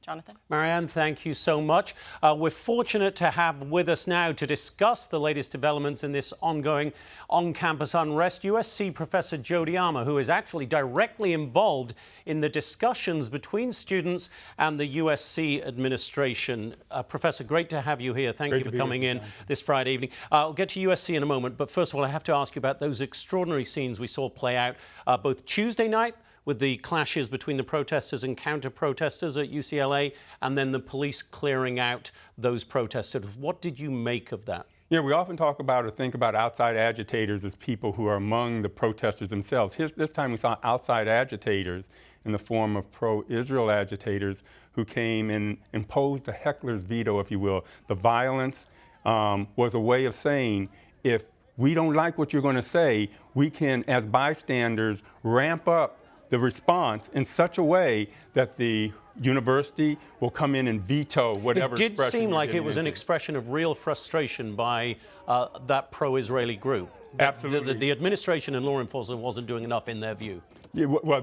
Jonathan? Marianne, thank you so much. We're fortunate to have with us now to discuss the latest developments in this ongoing on-campus unrest USC Professor Jody Armour, who is actually directly involved in the discussions between students and the USC administration. Professor, great to have you here. Thank you for coming in this Friday evening. I'll get to USC in a moment, but first of all, I have to ask you about those extraordinary scenes we saw play out both Tuesday night with the clashes between the protesters and counter-protesters at UCLA, and then the police clearing out those protesters. What did you make of that? Yeah, we often talk about or think about outside agitators as people who are among the protesters themselves. This time we saw outside agitators in the form of pro-Israel agitators who came and imposed a heckler's veto, if you will. The violence was a way of saying, if we don't like what you're going to say, we can, as bystanders, ramp up the response in such a way that the university will come in and veto whatever expression. It did seem like it was an expression of real frustration by that pro-Israeli group. Absolutely. The administration and law enforcement wasn't doing enough in their view. Yeah, well,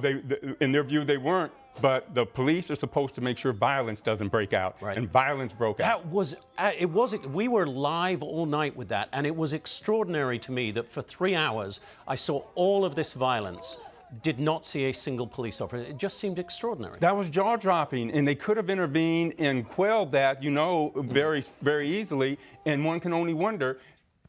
in their view, they weren't. But the police are supposed to make sure violence doesn't break out, right. And violence broke out. We were live all night with that, and it was extraordinary to me that for 3 hours I saw all of this violence. Did not see a single police officer. It just seemed extraordinary. That was jaw-dropping, and they could have intervened and quelled that, very, very easily. And one can only wonder,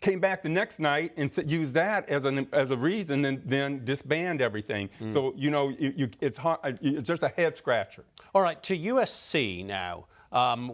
came back the next night and used that as a reason, and then disband everything. So it's hard. It's just a head scratcher. All right, to USC now.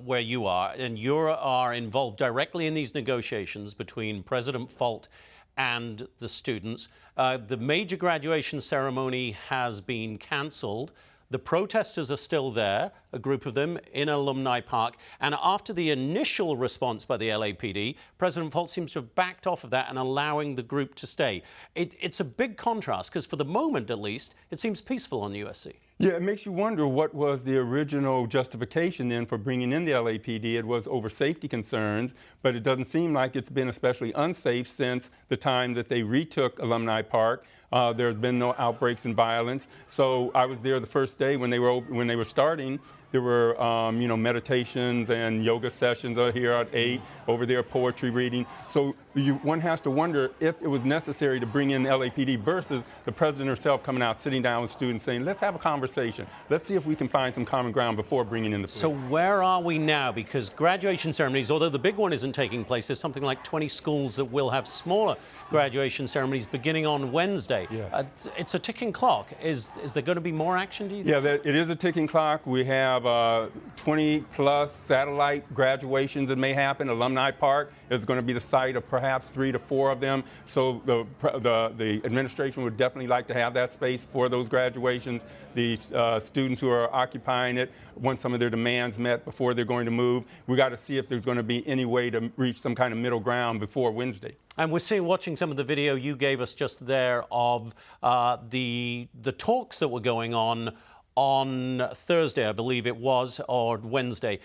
Where you are, and you are involved directly in these negotiations between President Folt and the students. The major graduation ceremony has been cancelled. The protesters are still there, a group of them, in Alumni Park. And after the initial response by the LAPD, President Folt seems to have backed off of that and allowing the group to stay. It's a big contrast, because for the moment, at least, it seems peaceful on USC. Yeah, it makes you wonder what was the original justification then for bringing in the LAPD. It was over safety concerns, but it doesn't seem like it's been especially unsafe since the time that they retook Alumni Park. There's been no outbreaks in violence. So I was there the first day when they were starting. There were, meditations and yoga sessions here at 8, over there poetry reading. So one has to wonder if it was necessary to bring in the LAPD versus the president herself coming out, sitting down with students saying, let's have a conversation. Let's see if we can find some common ground before bringing in the police. So where are we now? Because graduation ceremonies, although the big one isn't taking place, there's something like 20 schools that will have smaller graduation ceremonies beginning on Wednesday. Yeah. It's a ticking clock. Is there going to be more action, do you think? Yeah, it is a ticking clock. We have 20-plus satellite graduations that may happen. Alumni Park is going to be the site of perhaps 3 to 4 of them. So the administration would definitely like to have that space for those graduations. The students who are occupying it want some of their demands met before they're going to move. We got to see if there's going to be any way to reach some kind of middle ground before Wednesday. And we're watching some of the video you gave us just there of the talks that were going on Thursday, I believe it was, or Wednesday.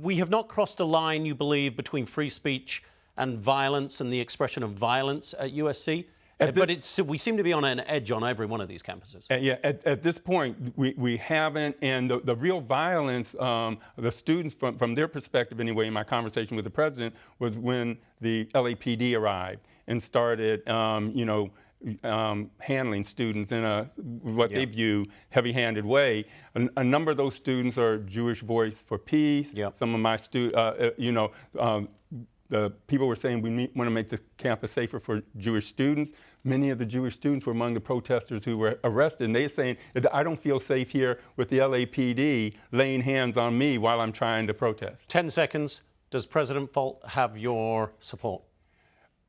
We have not crossed a line, you believe, between free speech and violence and the expression of violence at USC? But we seem to be on an edge on every one of these campuses. At this point, we haven't, and the real violence, the students, from their perspective anyway, in my conversation with the president, was when the LAPD arrived and started, handling students in what they view heavy-handed way. A number of those students are Jewish Voice for Peace. Yep. Some of my the people were saying we want to make the campus safer for Jewish students. Many of the Jewish students were among the protesters who were arrested, and they're saying, I don't feel safe here with the LAPD laying hands on me while I'm trying to protest. 10 seconds. Does President Folt have your support?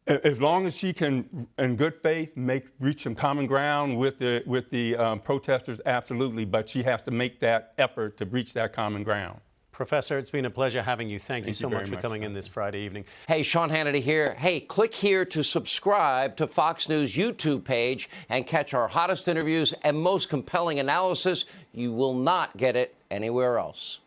As long as she can, in good faith, reach some common ground with the protesters, absolutely. But she has to make that effort to reach that common ground. Professor, it's been a pleasure having you. Thank you so much for coming in this Friday evening. Hey, Sean Hannity here. Hey, click here to subscribe to Fox News YouTube page and catch our hottest interviews and most compelling analysis. You will not get it anywhere else.